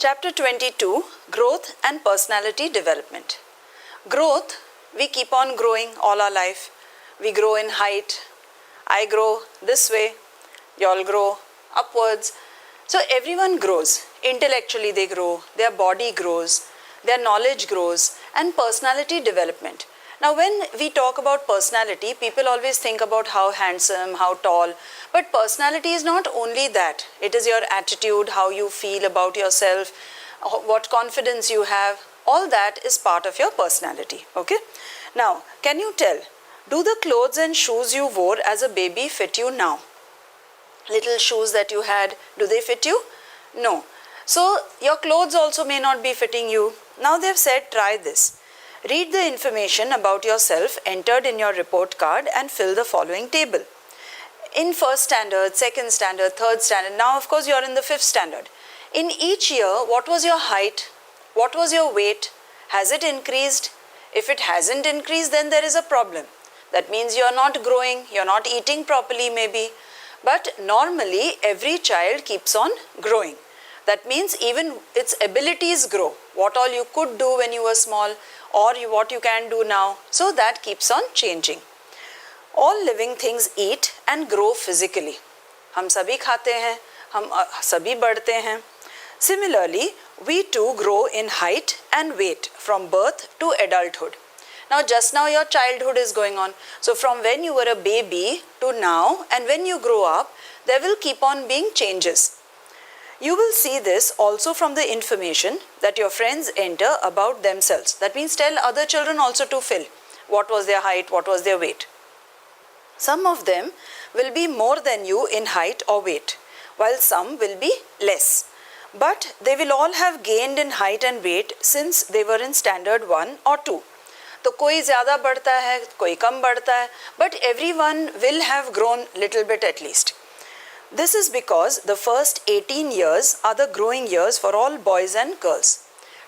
Chapter 22, Growth and Personality Development. Growth, we keep on growing all our life. We grow in height. I grow this way. You all grow upwards. So everyone grows. Intellectually they grow. Their body grows. Their knowledge grows. And personality development. Now when we talk about personality, people always think about how handsome, how tall. But personality is not only that. It is your attitude, how you feel about yourself, what confidence you have. All that is part of your personality. Okay? Now, can you tell, do the clothes and shoes you wore as a baby fit you now? Little shoes that you had, do they fit you? No. So, your clothes also may not be fitting you. Now they've said, try this. Read the information about yourself entered in your report card and fill the following table. In first standard, second standard, third standard, now of course you're in the fifth standard. In each year, what was your height? What was your weight? Has it increased? If it hasn't increased, then there is a problem. That means you're not growing, you're not eating properly maybe. But normally, every child keeps on growing. That means even its abilities grow. What all you could do when you were small or what you can do now. So that keeps on changing. All living things eat and grow physically. हम सभी खाते हैं, हम सभी बढ़ते हैं. Similarly, we too grow in height and weight from birth to adulthood. Now just now your childhood is going on. So from when you were a baby to now and when you grow up, there will keep on being changes. You will see this also from the information that your friends enter about themselves. That means tell other children also to fill. What was their height, what was their weight. Some of them will be more than you in height or weight, while some will be less. But they will all have gained in height and weight since they were in standard 1 or 2. तो कोई ज़्यादा बढ़ता है, कोई कम बढ़ता है, but everyone will have grown little bit at least. This is because the first 18 years are the growing years for all boys and girls.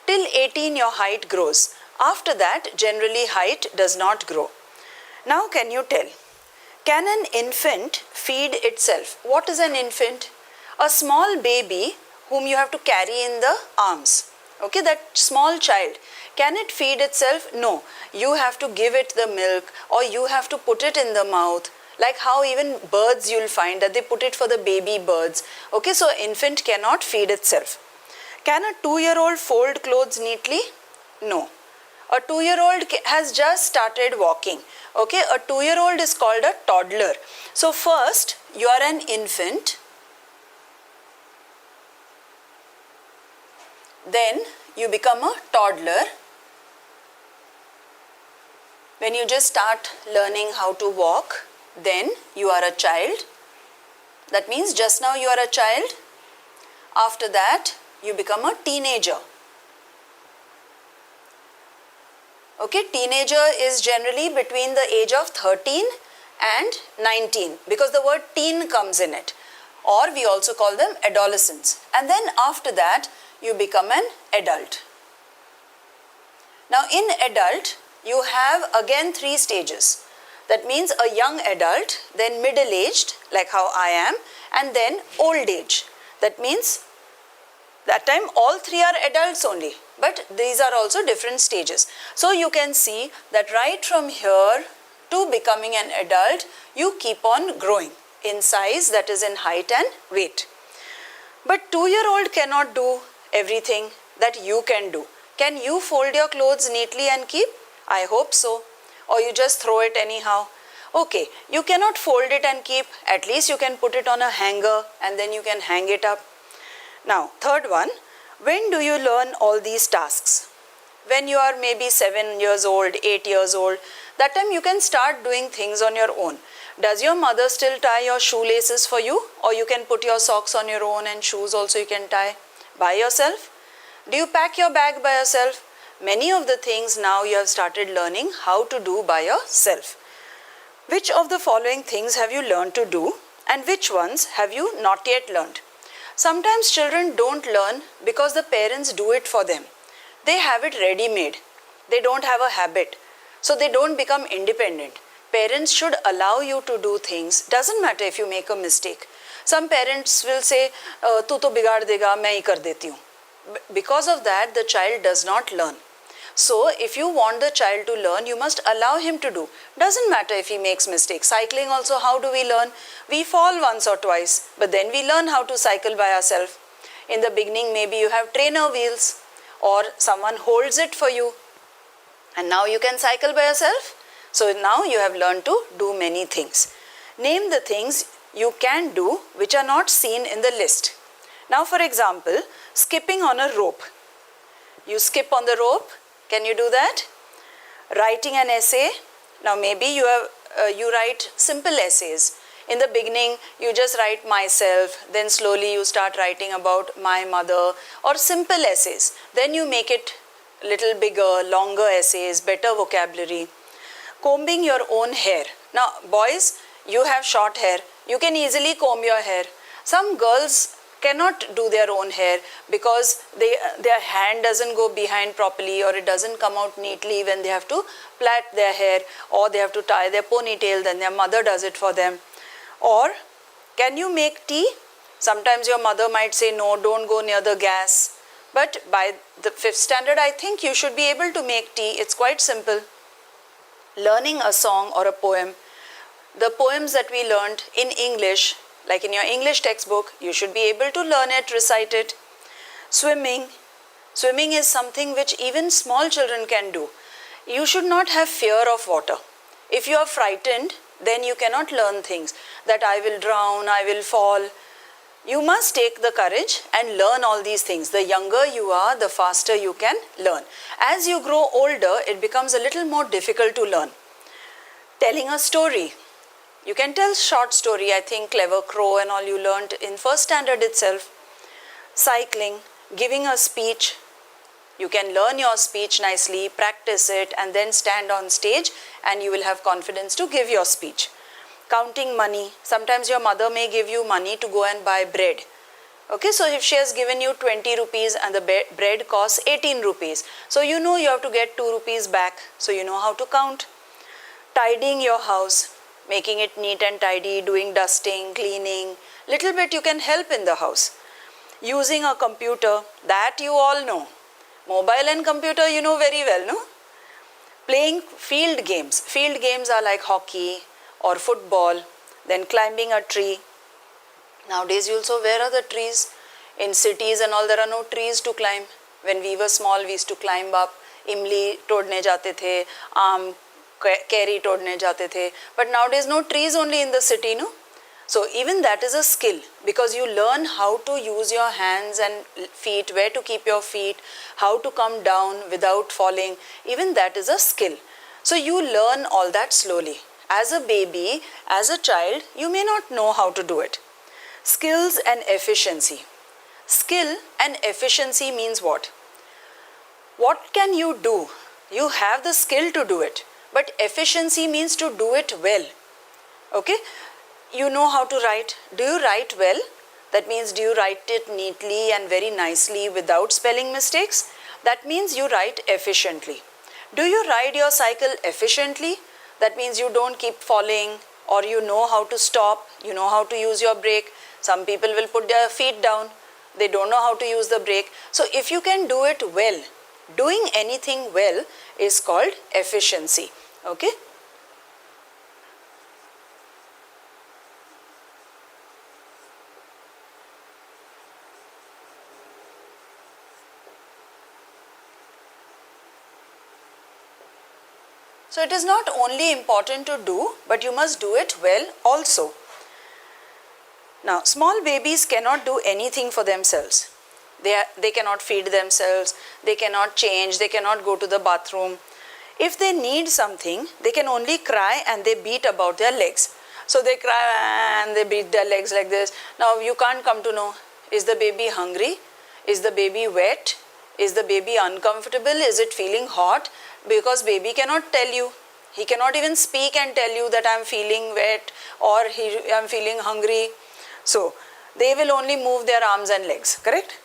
Till 18 your height grows. After that generally height does not grow. Now can you tell? Can an infant feed itself? What is an infant? A small baby whom you have to carry in the arms. Okay, that small child. Can it feed itself? No. You have to give it the milk or you have to put it in the mouth. Like how even birds you'll find that they put it for the baby birds. Okay, so infant cannot feed itself. Can a 2-year-old fold clothes neatly? No. A 2-year-old has just started walking. Okay, a 2-year-old is called a toddler. So first, you are an infant. Then you become a toddler. When you just start learning how to walk, then you are a child. That means just now you are a child. After that, you become a teenager. Okay, teenager is generally between the age of 13 and 19 because the word teen comes in it. Or we also call them adolescents. And then after that, you become an adult. Now in adult, you have again 3 stages. That means a young adult, then middle-aged, like how I am, and then old age. That means that time all 3 are adults only, but these are also different stages. So you can see that right from here to becoming an adult, you keep on growing in size, that is in height and weight. But 2-year-old cannot do everything that you can do. Can you fold your clothes neatly and keep? I hope so. Or you just throw it anyhow. Okay, you cannot fold it and keep. At least you can put it on a hanger and then you can hang it up. Now, third one, when do you learn all these tasks? When you are maybe 7 years old, 8 years old, that time you can start doing things on your own. Does your mother still tie your shoelaces for you? Or you can put your socks on your own and shoes also you can tie by yourself? Do you pack your bag by yourself? Many of the things now you have started learning how to do by yourself. Which of the following things have you learned to do and which ones have you not yet learned? Sometimes children don't learn because the parents do it for them. They have it ready-made. They don't have a habit. So they don't become independent. Parents should allow you to do things. Doesn't matter if you make a mistake. Some parents will say, "Tu to bigad dega, main hi kar deti hu." Because of that, the child does not learn. So, if you want the child to learn, you must allow him to do. Doesn't matter if he makes mistakes. Cycling also, how do we learn? We fall once or twice, but then we learn how to cycle by ourselves. In the beginning, maybe you have trainer wheels or someone holds it for you, and now you can cycle by yourself. So, now you have learned to do many things. Name the things you can do which are not seen in the list. Now, for example, skipping on a rope. You skip on the rope. Can you do that? Writing an essay. Now maybe you write simple essays. In the beginning, you just write myself. Then slowly you start writing about my mother or simple essays. Then you make it little bigger, longer essays, better vocabulary. Combing your own hair. Now boys, you have short hair. You can easily comb your hair. Some girls cannot do their own hair because their hand doesn't go behind properly, or it doesn't come out neatly when they have to plait their hair, or they have to tie their ponytail, then their mother does it for them. Or can you make tea? Sometimes your mother might say, no, don't go near the gas. But by the 5th standard, I think you should be able to make tea. It's quite simple. Learning a song or a poem. The poems that we learned in English, like in your English textbook, you should be able to learn it, recite it. Swimming. Swimming is something which even small children can do. You should not have fear of water. If you are frightened, then you cannot learn things that I will drown, I will fall. You must take the courage and learn all these things. The younger you are, the faster you can learn. As you grow older, it becomes a little more difficult to learn. Telling a story. You can tell short story, I think Clever Crow and all you learned in 1st standard itself. Cycling, giving a speech. You can learn your speech nicely, practice it, and then stand on stage and you will have confidence to give your speech. Counting money. Sometimes your mother may give you money to go and buy bread. Okay, so if she has given you 20 rupees and the bread costs 18 rupees, so you know you have to get 2 rupees back, so you know how to count. Tidying your house. Making it neat and tidy, doing dusting, cleaning. Little bit you can help in the house. Using a computer, that you all know. Mobile and computer you know very well, no? Playing field games. Field games are like hockey or football. Then climbing a tree. Nowadays you also, where are the trees? In cities and all there are no trees to climb. When we were small we used to climb up. Imli todne jate the, carry todne jate the. But nowadays no trees only in the city, no? So even that is a skill, because you learn how to use your hands and feet, where to keep your feet, how to come down without falling. Even that is a skill. So you learn all that slowly. As a baby, as a child, you may not know how to do it. Skills and efficiency. Skill and efficiency means what? What can you do? You have the skill to do it. But efficiency means to do it well. Okay? You know how to write. Do you write well? That means do you write it neatly and very nicely without spelling mistakes? That means you write efficiently. Do you ride your cycle efficiently? That means you don't keep falling, or you know how to stop, you know how to use your brake. Some people will put their feet down. They don't know how to use the brake. So if you can do it well, doing anything well is called efficiency. Okay? So it is not only important to do, but you must do it well also. Now, small babies cannot do anything for themselves. They cannot feed themselves, they cannot change, they cannot go to the bathroom. If they need something, they can only cry and they beat about their legs. So they cry and they beat their legs like this. Now you can't come to know, is the baby hungry? Is the baby wet? Is the baby uncomfortable? Is it feeling hot? Because baby cannot tell you. He cannot even speak and tell you that I am feeling wet or I am feeling hungry. So they will only move their arms and legs, correct?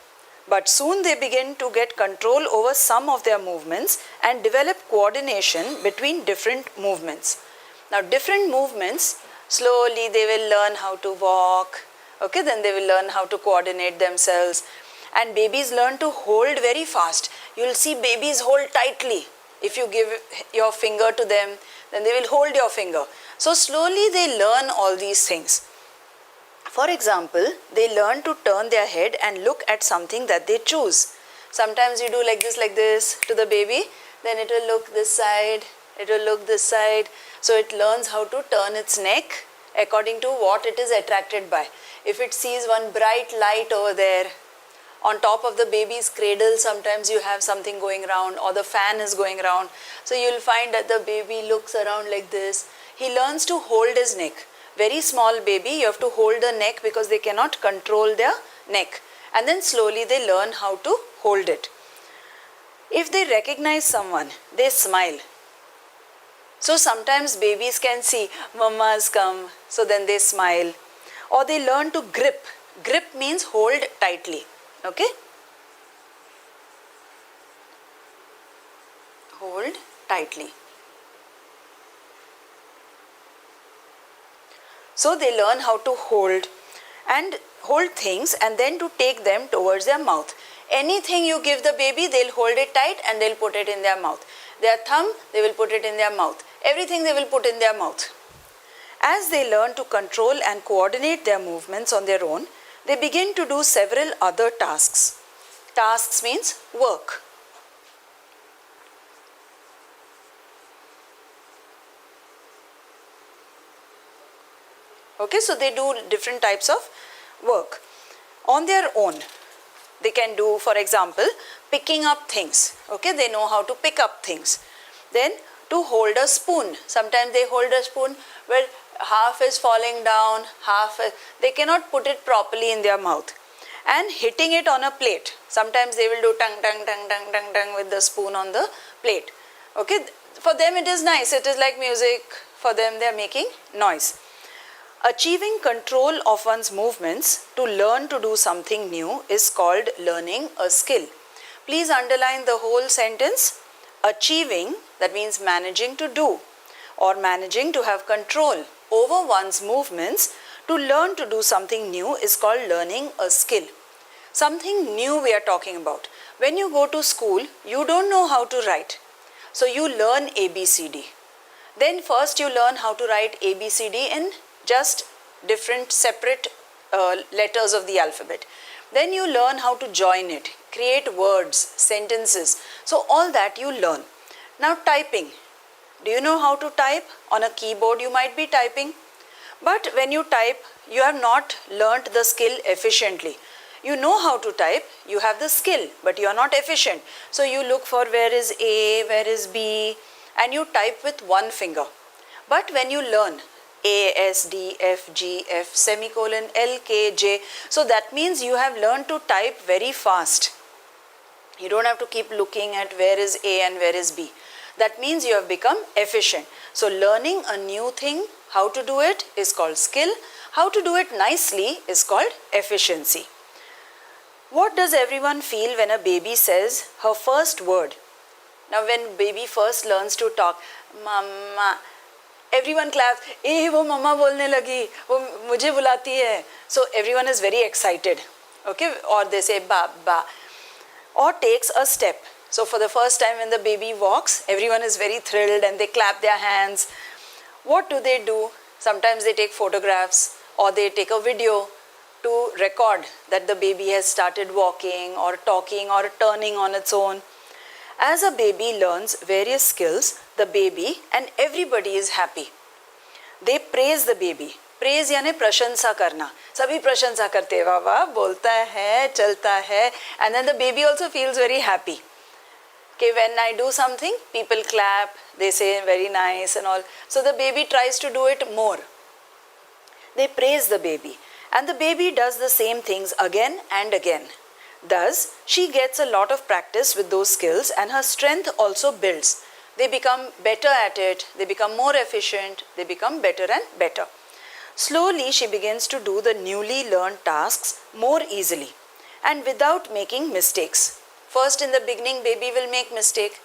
But soon they begin to get control over some of their movements and develop coordination between different movements. Now different movements, slowly they will learn how to walk, okay, then they will learn how to coordinate themselves. And babies learn to hold very fast. You will see babies hold tightly. If you give your finger to them, then they will hold your finger. So slowly they learn all these things. For example, they learn to turn their head and look at something that they choose. Sometimes you do like this to the baby, then it will look this side, it will look this side. So it learns how to turn its neck according to what it is attracted by. If it sees one bright light over there, on top of the baby's cradle, sometimes you have something going around, or the fan is going around. So you will find that the baby looks around like this. He learns to hold his neck. Very small baby, you have to hold the neck because they cannot control their neck. And then slowly they learn how to hold it. If they recognize someone, they smile. So sometimes babies can see, Mama's come, so then they smile. Or they learn to grip. Grip means hold tightly. Okay? Hold tightly. So they learn how to hold things and then to take them towards their mouth. Anything you give the baby, they'll hold it tight and they'll put it in their mouth. Their thumb, they will put it in their mouth. Everything they will put in their mouth. As they learn to control and coordinate their movements on their own, they begin to do several other tasks. Tasks means work. Okay, so they do different types of work on their own. They can do, for example, picking up things. Okay, they know how to pick up things. Then to hold a spoon. Sometimes they hold a spoon where half is falling down, they cannot put it properly in their mouth. And hitting it on a plate. Sometimes they will do tung tung tung tung tung tung with the spoon on the plate. Okay, for them it is nice. It is like music. For them they are making noise. Achieving control of one's movements to learn to do something new is called learning a skill. Please underline the whole sentence. Achieving, that means managing to do or managing to have control over one's movements to learn to do something new is called learning a skill. Something new we are talking about. When you go to school, you don't know how to write. So you learn ABCD. Then first you learn how to write ABCD in just different separate letters of the alphabet. Then you learn how to join it, create words, sentences. So all that you learn. Now typing. Do you know how to type? On a keyboard you might be typing. But when you type, you have not learnt the skill efficiently. You know how to type, you have the skill, but you are not efficient. So you look for where is A, where is B, and you type with one finger. But when you learn A, S, D, F, G, F, semicolon, L, K, J, so that means you have learned to type very fast. You don't have to keep looking at where is A and where is B. That means you have become efficient. So learning a new thing, how to do it is called skill. How to do it nicely is called efficiency. What does everyone feel when a baby says her first word? Now when baby first learns to talk, mama, everyone claps, wo mama bolne lagi, wo mujhe bulati hai. So everyone is very excited. Okay, or they say ba, ba. Or takes a step. So for the first time when the baby walks, everyone is very thrilled and they clap their hands. What do? Sometimes they take photographs or they take a video to record that the baby has started walking or talking or turning on its own. As a baby learns various skills, the baby and everybody is happy. They praise the baby. Praise यानी प्रशंसा करना. सभी प्रशंसा करते हैं, वाह वाह, बोलता है, चलता है, and then the baby also feels very happy. Okay, when I do something, people clap, they say very nice and all. So the baby tries to do it more. They praise the baby. And the baby does the same things again and again. Thus, she gets a lot of practice with those skills and her strength also builds. They become better at it, they become more efficient, they become better and better. Slowly, she begins to do the newly learned tasks more easily and without making mistakes. First in the beginning, baby will make mistake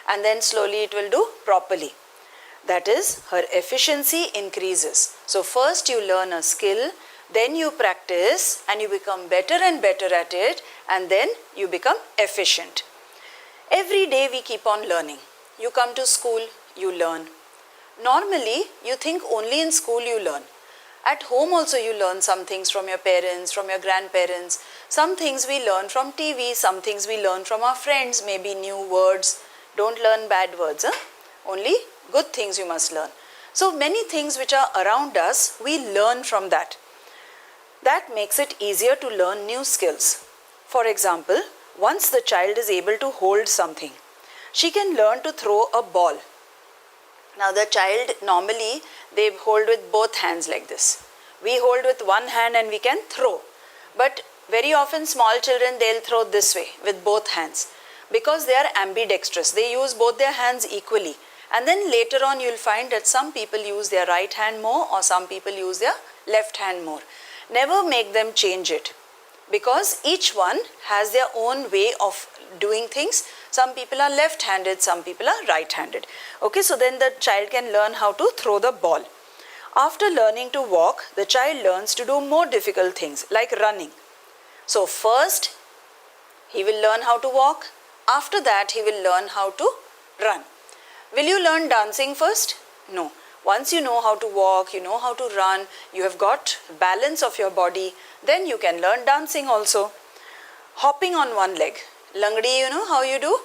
and then slowly it will do properly. That is, her efficiency increases. So first you learn a skill, Then you practice and you become better and better at it, and then you become efficient. Every day we keep on learning. You come to school, you learn. Normally, you think only in school you learn. At home also you learn some things from your parents, from your grandparents. Some things we learn from TV, some things we learn from our friends, maybe new words. Don't learn bad words, only good things you must learn. So many things which are around us, we learn from that. That makes it easier to learn new skills. For example, once the child is able to hold something, she can learn to throw a ball. Now the child, normally they hold with both hands like this. We hold with one hand and we can throw. But very often small children, they'll throw this way with both hands because they are ambidextrous. They use both their hands equally. And then later on you'll find that some people use their right hand more or some people use their left hand more. Never make them change it, because each one has their own way of doing things. Some people are left-handed, some people are right-handed. Okay, so then the child can learn how to throw the ball. After learning to walk, the child learns to do more difficult things like running. So first, he will learn how to walk. After that, he will learn how to run. Will you learn dancing first? No. Once you know how to walk, you know how to run, you have got balance of your body, then you can learn dancing also. Hopping on one leg. Langdi, you know how you do?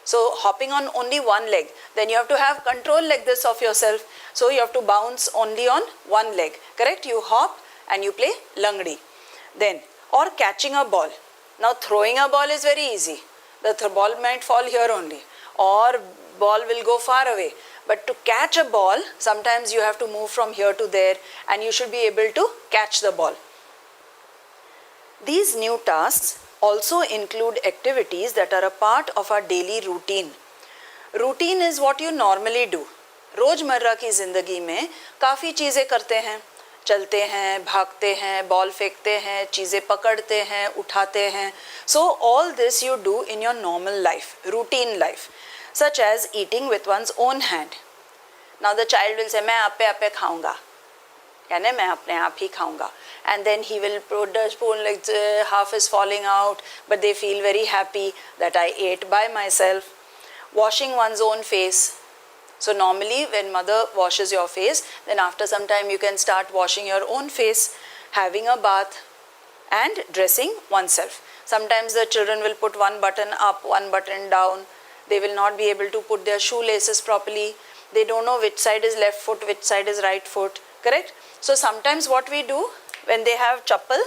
So hopping on only one leg. Then you have to have control like this of yourself. So you have to bounce only on one leg. Correct? You hop and you play langdi. Then, or catching a ball. Now throwing a ball is very easy. The ball might fall here only. Or ball will go far away. But to catch a ball, sometimes you have to move from here to there and you should be able to catch the ball. These new tasks also include activities that are a part of our daily routine. Routine is what you normally do. रोजमर्रा की ज़िंदगी में काफ़ी चीज़ें करते हैं, चलते हैं, भागते हैं, बॉल फेंकते हैं, चीज़ें पकड़ते हैं, उठाते हैं. So all this you do in your normal life, routine life, such as eating with one's own hand. Now the child will say, मैं आपे आपे खाऊंगा, यानी मैं अपने आप ही खाऊंगा. And then he will put the spoon like half is falling out, but they feel very happy that I ate by myself. Washing one's own face. So normally when mother washes your face, then after some time you can start washing your own face, having a bath and dressing oneself. Sometimes the children will put one button up, one button down. They will not be able to put their shoelaces properly. They don't know which side is left foot, which side is right foot. Correct? So sometimes what we do, when they have chappal,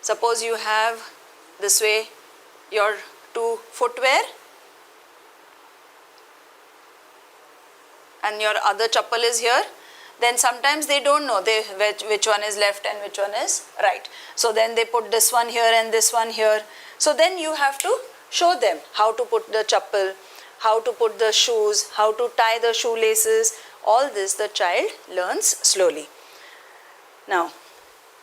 suppose you have this way your two footwear and your other chappal is here, then sometimes they don't know which one is left and which one is right. So then they put this one here and this one here. So then you have to show them how to put the chappal, how to put the shoes, how to tie the shoelaces. All this the child learns slowly. Now,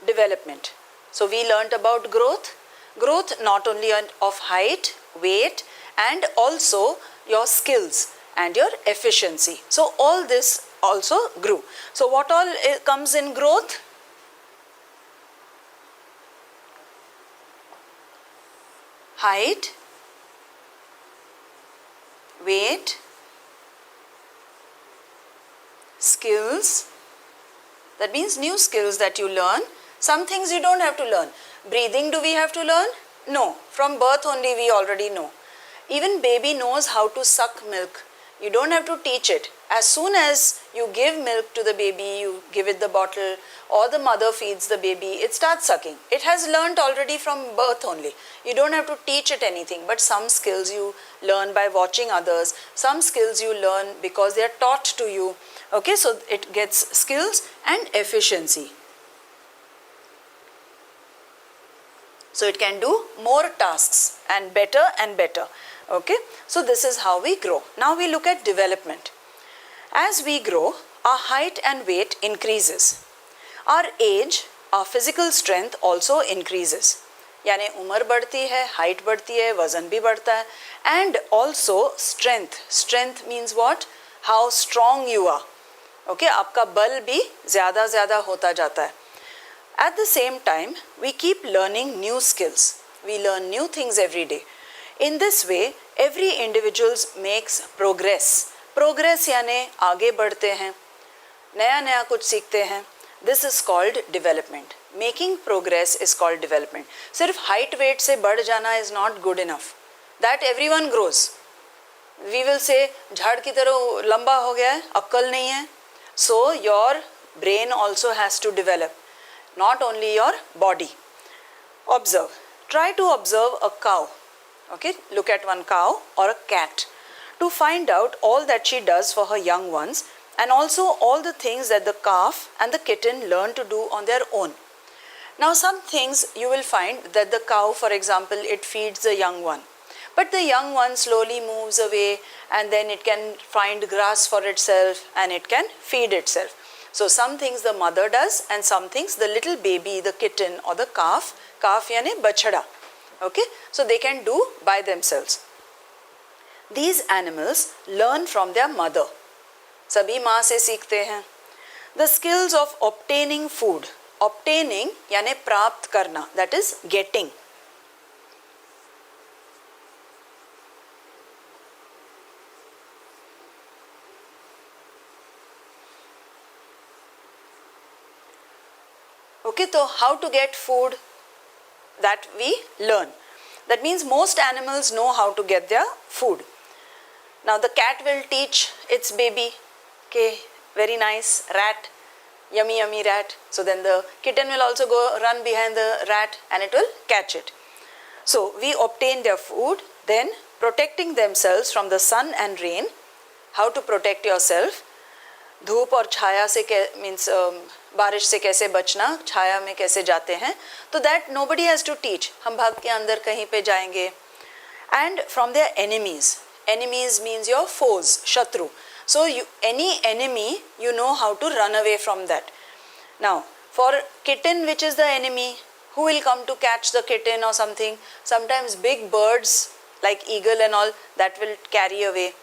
development. So we learnt about growth. Growth not only of height, weight, and also your skills and your efficiency. So all this also grew. So what all comes in growth? Height, weight, skills. That means new skills that you learn. Some things you don't have to learn. Breathing, do we have to learn? No. From birth only we already know. Even baby knows how to suck milk. You don't have to teach it. As soon as you give milk to the baby, you give it the bottle, or the mother feeds the baby, it starts sucking. It has learnt already from birth only. You don't have to teach it anything, but some skills you learn by watching others. Some skills you learn because they are taught to you. Okay, so it gets skills and efficiency. So it can do more tasks and better and better. Okay, so this is how we grow. Now we look at development. As we grow, our height and weight increases. Our age, our physical strength also increases. यानी उम्र बढ़ती है, height बढ़ती है, वजन भी बढ़ता है, and also strength. Strength means what? How strong you are. Okay, आपका बल भी ज़्यादा होता जाता है. At the same time, we keep learning new skills. We learn new things every day. In this way, every individual makes progress. Progress यानी आगे बढ़ते हैं, नया नया कुछ सीखते हैं. This is called development. Making progress is called development. सिर्फ height weight से बढ़ जाना is not good enough. That everyone grows. We will say झाड़ की तरह लंबा हो गया है, अक्ल नहीं है. So your brain also has to develop, not only your body. Observe. Try to observe a cow. Okay, look at one cow or a cat to find out all that she does for her young ones, and also all the things that the calf and the kitten learn to do on their own. Now some things you will find that the cow, for example, it feeds the young one, but the young one slowly moves away and then it can find grass for itself and it can feed itself. So some things the mother does and some things the little baby, the kitten or the calf यानी बछड़ा, okay, so they can do by themselves. These animals learn from their mother. सभी माँ से सीखते हैं. The skills of obtaining food. Obtaining यानी प्राप्त करना, that is getting. Okay, so how to get food? That we learn. That means most animals know how to get their food. Now the cat will teach its baby, okay, very nice, rat, yummy yummy rat. So then the kitten will also go run behind the rat and it will catch it. So we obtain their food, then protecting themselves from the sun and rain. How to protect yourself? धूप और छाया से means बारिश से कैसे बचना, छाया में कैसे जाते हैं, तो that nobody has to teach. हम भाग के अंदर कहीं पे जाएंगे. And from their enemies. Enemies means your foes, shatru. So any enemy, you know how to run away from that. Now, for kitten, which is the enemy, who will come to catch the kitten or something? Sometimes big birds like eagle and all, that will carry away.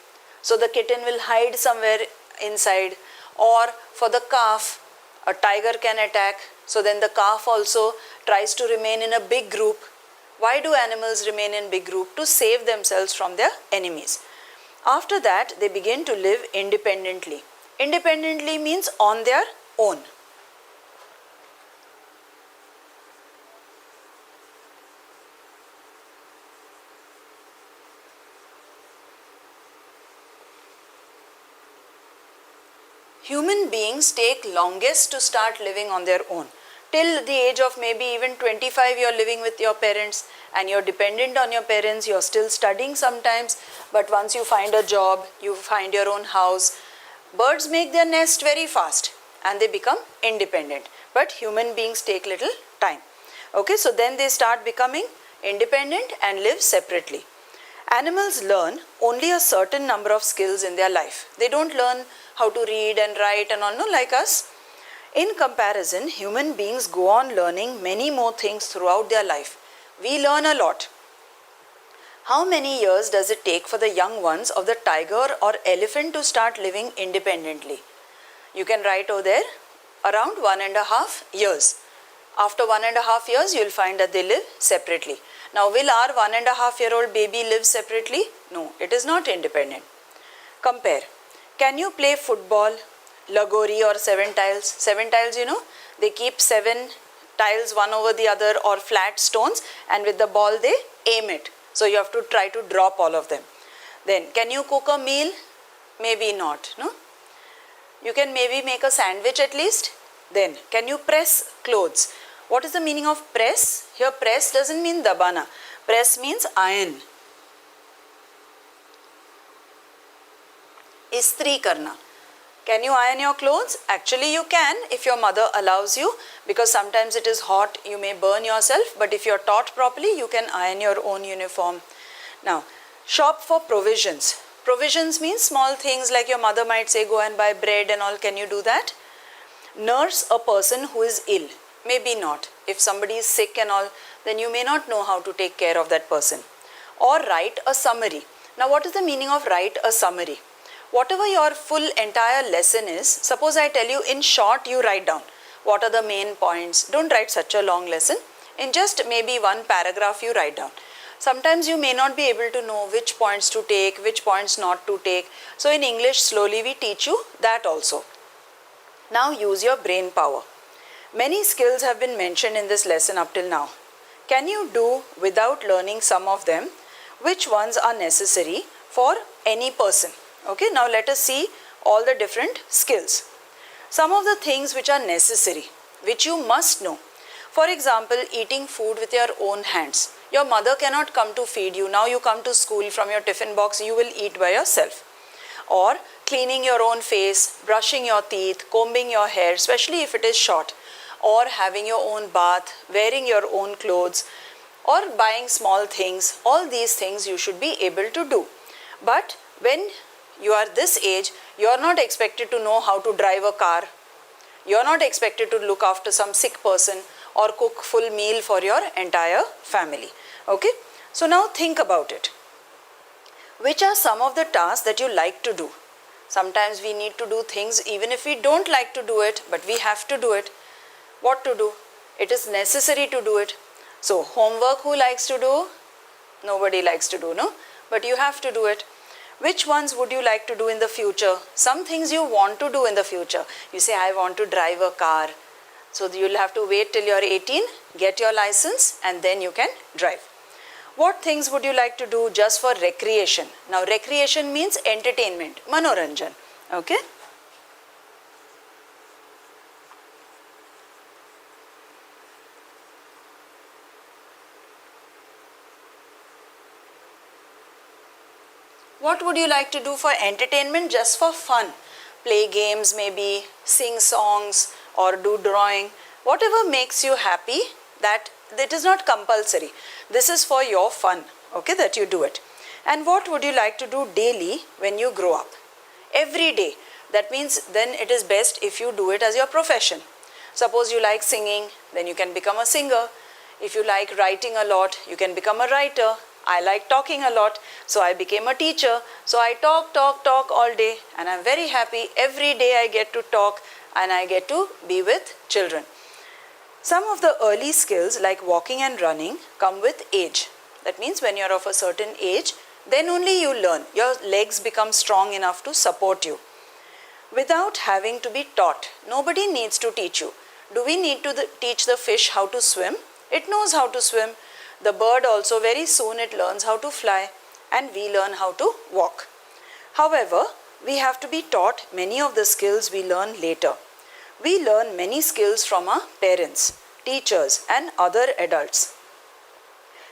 So the kitten will hide somewhere inside. Or for the calf, a tiger can attack. So then the calf also tries to remain in a big group. Why do animals remain in big group? To save themselves from their enemies. After that, they begin to live independently. Independently means on their own. Human beings take longest to start living on their own. Till the age of maybe even 25, you are living with your parents and you are dependent on your parents. You are still studying sometimes, but once you find a job, you find your own house. Birds make their nest very fast and they become independent, but human beings take little time. Okay, so then they start becoming independent and live separately. Animals learn only a certain number of skills in their life. They don't learn how to read and write and all, no, like us. In comparison, human beings go on learning many more things throughout their life. We learn a lot. How many years does it take for the young ones of the tiger or elephant to start living independently? You can write over there, around 1.5 years. After 1.5 years, you will find that they live separately. Now, will our 1.5-year-old baby live separately? No, it is not independent. Compare. Can you play football, lagori or 7 tiles? 7 tiles, you know, they keep 7 tiles one over the other or flat stones, and with the ball they aim it. So you have to try to drop all of them. Then, can you cook a meal? Maybe not, no? You can maybe make a sandwich at least. Then, can you press clothes? What is the meaning of press? Here press doesn't mean dabana. Press means iron. Istri karna. Can you iron your clothes? Actually you can if your mother allows you, because sometimes it is hot, you may burn yourself, but if you are taught properly, you can iron your own uniform. Now, shop for provisions. Provisions means small things like your mother might say go and buy bread and all. Can you do that? Nurse a person who is ill. Maybe not. If somebody is sick and all, then you may not know how to take care of that person. Or write a summary. Now what is the meaning of write a summary? Whatever your full entire lesson is, suppose I tell you in short you write down. What are the main points? Don't write such a long lesson. In just maybe one paragraph you write down. Sometimes you may not be able to know which points to take, which points not to take. So in English, slowly we teach you that also. Now use your brain power. Many skills have been mentioned in this lesson up till now. Can you do without learning some of them? Which ones are necessary for any person? Okay, now let us see all the different skills. Some of the things which are necessary, which you must know. For example, eating food with your own hands. Your mother cannot come to feed you. Now you come to school from your tiffin box, you will eat by yourself. Or cleaning your own face, brushing your teeth, combing your hair, especially if it is short. Or having your own bath, wearing your own clothes, or buying small things. All these things you should be able to do. But when you are this age, you are not expected to know how to drive a car. You are not expected to look after some sick person or cook full meal for your entire family. Okay? So now think about it. Which are some of the tasks that you like to do? Sometimes we need to do things even if we don't like to do it, but we have to do it. What to do? It is necessary to do it. So homework, who likes to do? Nobody likes to do, no? But you have to do it. Which ones would you like to do in the future? Some things you want to do in the future. You say, I want to drive a car. So you'll have to wait till you're 18, get your license, and then you can drive. What things would you like to do just for recreation? Now recreation means entertainment, manoranjan. Okay? What would you like to do for entertainment, just for fun? Play games maybe, sing songs or do drawing. Whatever makes you happy, that is not compulsory. This is for your fun, okay, that you do it. And what would you like to do daily when you grow up? Every day. That means then it is best if you do it as your profession. Suppose you like singing, then you can become a singer. If you like writing a lot, you can become a writer. I like talking a lot, so I became a teacher. So I talk all day, and I'm very happy. Every day I get to talk and I get to be with children. Some of the early skills like walking and running come with age. That means when you're of a certain age, then only you learn. Your legs become strong enough to support you. Without having to be taught. Nobody needs to teach you. Do we need to teach the fish how to swim? It knows how to swim. The bird also, very soon it learns how to fly, and we learn how to walk. However, we have to be taught many of the skills we learn later. We learn many skills from our parents, teachers, and other adults.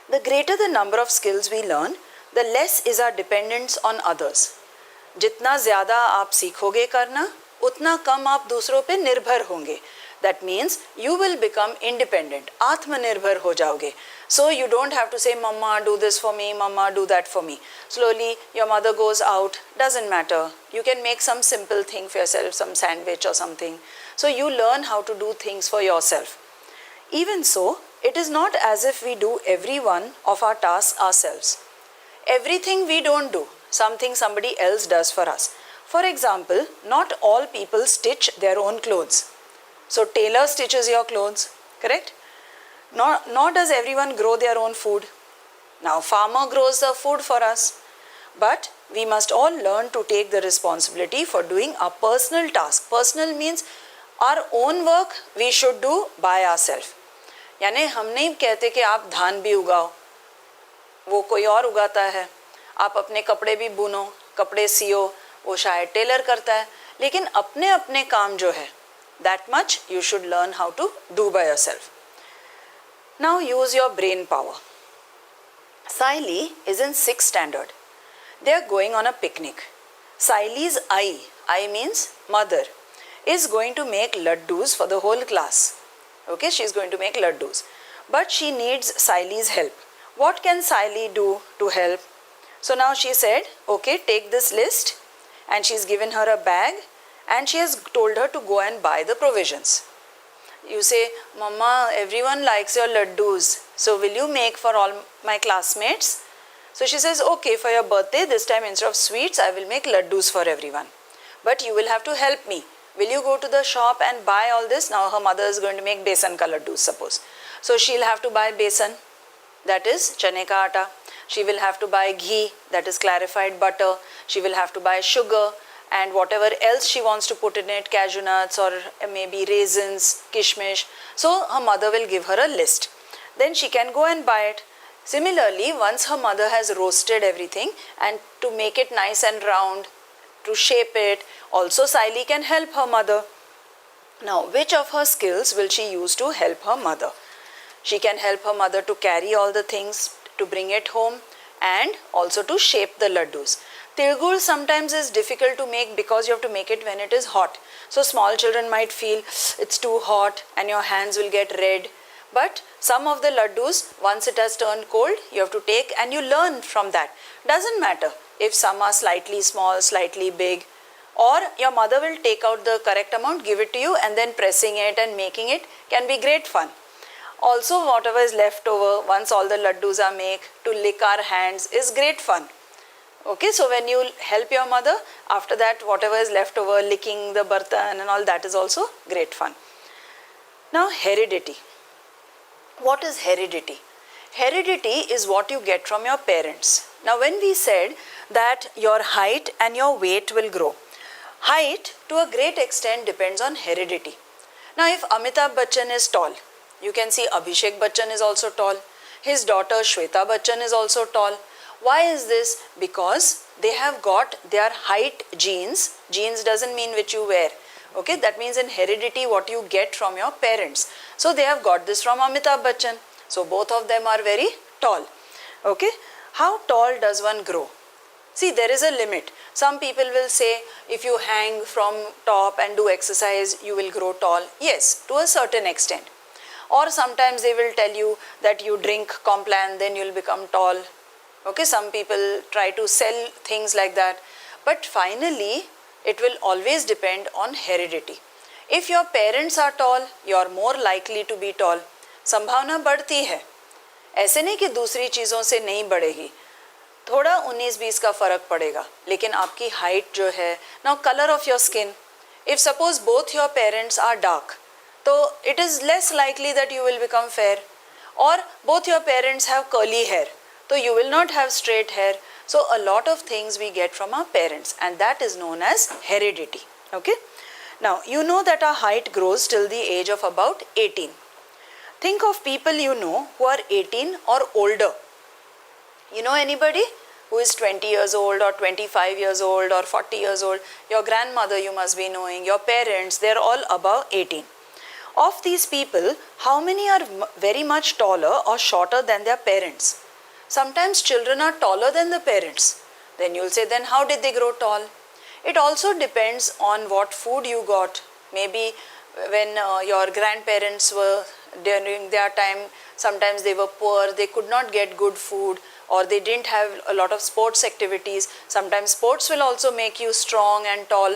The greater the number of skills we learn, the less is our dependence on others. जितना ज़्यादा आप सीखोगे करना, उतना कम आप दूसरों पे निर्भर होंगे. That means you will become independent, आत्मनिर्भर हो जाओगे. So you don't have to say, Mama, do this for me, Mama, do that for me. Slowly, your mother goes out, doesn't matter. You can make some simple thing for yourself, some sandwich or something. So you learn how to do things for yourself. Even so, it is not as if we do every one of our tasks ourselves. Everything we don't do, something somebody else does for us. For example, not all people stitch their own clothes. So tailor stitches your clothes, correct? Nor does everyone grow their own food. Now farmer grows the food for us. But we must all learn to take the responsibility for doing our personal task. Personal means our own work we should do by ourselves. यानी हम नहीं कहते कि आप धान भी उगाओ, वो कोई और उगाता है. आप अपने कपड़े भी बुनो, कपड़े सियो, वो शायद टेलर करता है. लेकिन अपने अपने काम जो है, that much you should learn how to do by yourself. Now use your brain power. Saili is in 6th standard. They are going on a picnic. Saili's I means mother, is going to make laddus for the whole class. Okay, she is going to make laddus. But she needs Saili's help. What can Saili do to help? So now she said, okay, take this list, and she's given her a bag, and she has told her to go and buy the provisions. You say, Mama, everyone likes your laddus, so will you make for all my classmates? So she says, okay, for your birthday, this time instead of sweets, I will make laddus for everyone. But you will have to help me. Will you go to the shop and buy all this? Now her mother is going to make besan ka laddus, suppose. So she'll have to buy besan, that is chane ka atta. She will have to buy ghee, that is clarified butter. She will have to buy sugar and whatever else she wants to put in it, cashew nuts or maybe raisins, kishmish. So her mother will give her a list. Then she can go and buy it. Similarly, once her mother has roasted everything and to make it nice and round, to shape it, also Saili can help her mother. Now, which of her skills will she use to help her mother? She can help her mother to carry all the things, to bring it home and also to shape the laddus. Tilgur sometimes is difficult to make because you have to make it when it is hot. So small children might feel it's too hot and your hands will get red. But some of the laddus, once it has turned cold, you have to take and you learn from that. Doesn't matter if some are slightly small, slightly big, or your mother will take out the correct amount, give it to you, and then pressing it and making it can be great fun. Also, whatever is left over, once all the laddus are made, to lick our hands is great fun. Okay, so when you help your mother, after that whatever is left over, licking the bartan and all, that is also great fun. Now, heredity. What is heredity? Heredity is what you get from your parents. Now, when we said that your height and your weight will grow, height to a great extent depends on heredity. Now, if Amitabh Bachchan is tall, you can see Abhishek Bachchan is also tall. His daughter Shweta Bachchan is also tall. Why is this? Because they have got their height genes. Genes doesn't mean which you wear. Okay, that means in heredity what you get from your parents. So they have got this from Amitabh Bachchan. So both of them are very tall. Okay, how tall does one grow? See, there is a limit. Some people will say if you hang from top and do exercise, you will grow tall. Yes, to a certain extent. Or sometimes they will tell you that you drink Complan, then you will become tall. Okay, some people try to sell things like that. But finally, it will always depend on heredity. If your parents are tall, you are more likely to be tall. संभावना बढ़ती है. ऐसे नहीं कि दूसरी चीज़ों से नहीं बढ़ेगी. थोड़ा 19-20 का फ़र्क पड़ेगा. लेकिन आपकी हाइट जो है, now color of your skin. If suppose both your parents are dark, so it is less likely that you will become fair. Or both your parents have curly hair, so you will not have straight hair. So a lot of things we get from our parents, and that is known as heredity. Okay. Now you know that our height grows till the age of about 18. Think of people you know who are 18 or older. You know anybody who is 20 years old or 25 years old or 40 years old? Your grandmother you must be knowing, your parents, they are all above 18. Of these people, how many are very much taller or shorter than their parents? Sometimes children are taller than the parents. Then you will say, then how did they grow tall? It also depends on what food you got. Maybe when your grandparents were during their time, sometimes they were poor, they could not get good food, or they didn't have a lot of sports activities. Sometimes sports will also make you strong and tall.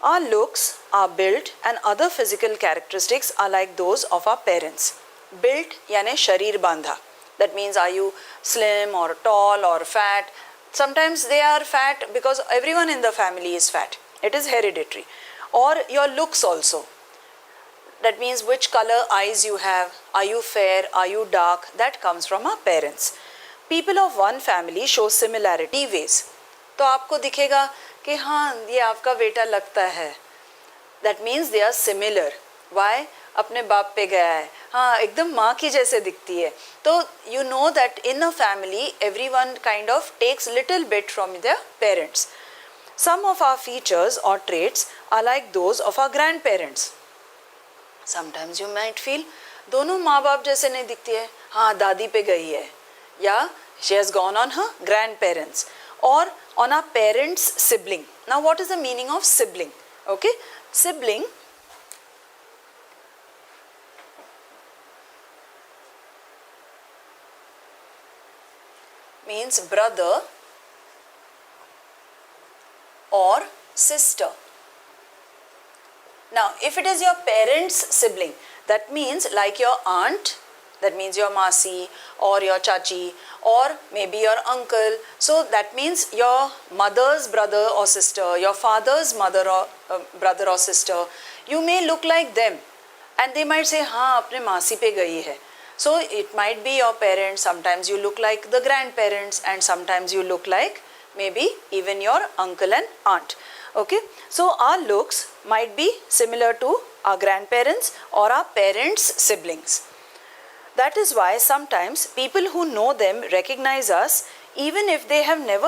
Our looks, our build and other physical characteristics are like those of our parents. Built यानी शरीर बांधा. That means are you slim or tall or fat? Sometimes they are fat because everyone in the family is fat. It is hereditary. Or your looks also. That means which color eyes you have. Are you fair? Are you dark? That comes from our parents. People of one family show similarity ways. तो आपको दिखेगा कि हाँ ये आपका बेटा लगता है. That means they are similar. Why? अपने बाप पे गया है. हाँ एकदम माँ की जैसे दिखती है. तो you know that in a family everyone kind of takes little bit from their parents. Some of our features or traits are like those of our grandparents. Sometimes you might feel दोनों माँ बाप जैसे नहीं दिखती है. हाँ दादी पे गई है. या she has gone on her grandparents. Or on our parents' sibling. Now what is the meaning of sibling? Okay, sibling means brother or sister. Now if it is your parents' sibling, that means like your aunt, that means your masi or your chachi or maybe your uncle. So that means your mother's brother or sister, your father's mother or brother or sister, you may look like them and they might say, हाँ अपने मासी पे गई है. So it might be your parents, sometimes you look like the grandparents and sometimes you look like maybe even your uncle and aunt. Okay, so our looks might be similar to our grandparents or our parents' siblings. That is why sometimes people who know them recognize us even if they have never